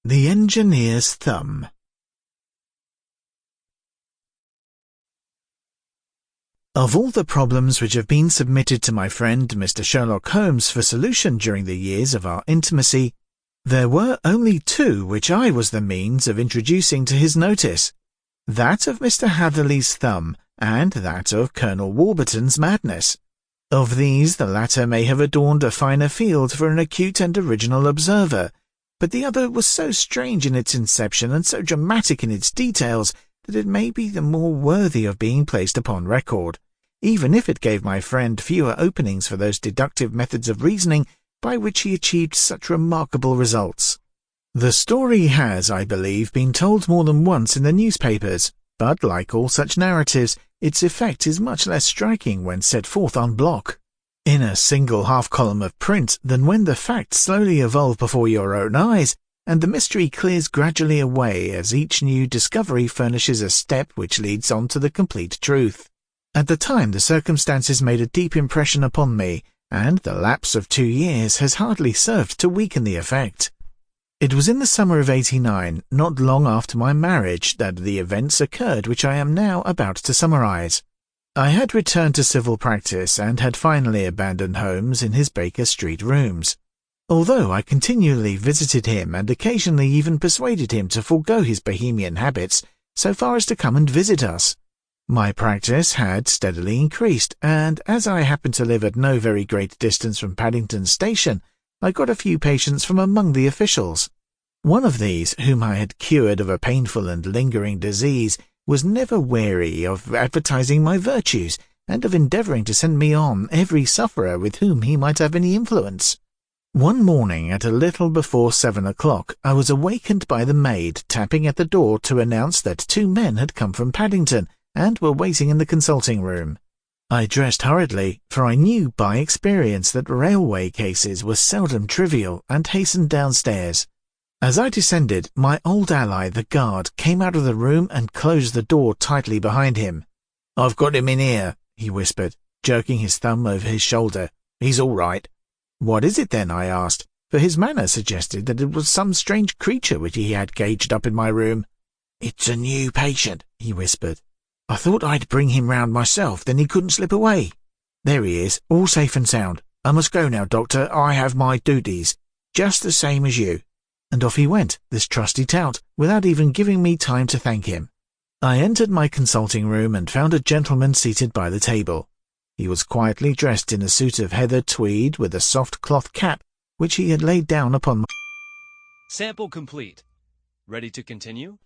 The Engineer's Thumb. Of all the problems which have been submitted to my friend Mr. Sherlock Holmes for solution during the years of our intimacy, there were only two which I was the means of introducing to his notice, that of Mr. Hatherley's thumb and that of Colonel Warburton's madness. Of these the latter may have adorned a finer field for an acute and original observer, but the other was so strange in its inception and so dramatic in its details that it may be the more worthy of being placed upon record, even if it gave my friend fewer openings for those deductive methods of reasoning by which he achieved such remarkable results. The story has, I believe, been told more than once in the newspapers, but like all such narratives, its effect is much less striking when set forth en bloc, in a single half-column of print, than when the facts slowly evolve before your own eyes, and the mystery clears gradually away as each new discovery furnishes a step which leads on to the complete truth. At the time the circumstances made a deep impression upon me, and the lapse of 2 years has hardly served to weaken the effect. It was in the summer of '89, not long after my marriage, that the events occurred which I am now about to summarize. I had returned to civil practice and had finally abandoned Holmes in his Baker Street rooms. Although I continually visited him and occasionally even persuaded him to forego his Bohemian habits so far as to come and visit us, my practice had steadily increased, and as I happened to live at no very great distance from Paddington Station, I got a few patients from among the officials. One of these, whom I had cured of a painful and lingering disease, was never weary of advertising my virtues, and of endeavouring to send me on every sufferer with whom he might have any influence. One morning at a little before 7 o'clock, I was awakened by the maid tapping at the door to announce that 2 men had come from Paddington, and were waiting in the consulting room. I dressed hurriedly, for I knew by experience that railway cases were seldom trivial, and hastened downstairs. As I descended, my old ally, the guard, came out of the room and closed the door tightly behind him. "I've got him in here," he whispered, jerking his thumb over his shoulder. "He's all right." "What is it then?" I asked, for his manner suggested that it was some strange creature which he had caged up in my room. "It's a new patient," he whispered. "I thought I'd bring him round myself, then he couldn't slip away. There he is, all safe and sound. I must go now, doctor. I have my duties, just the same as you." And off he went, this trusty tout, without even giving me time to thank him. I entered my consulting room and found a gentleman seated by the table. He was quietly dressed in a suit of heather tweed with a soft cloth cap, which he had laid down upon my... Sample complete. Ready to continue?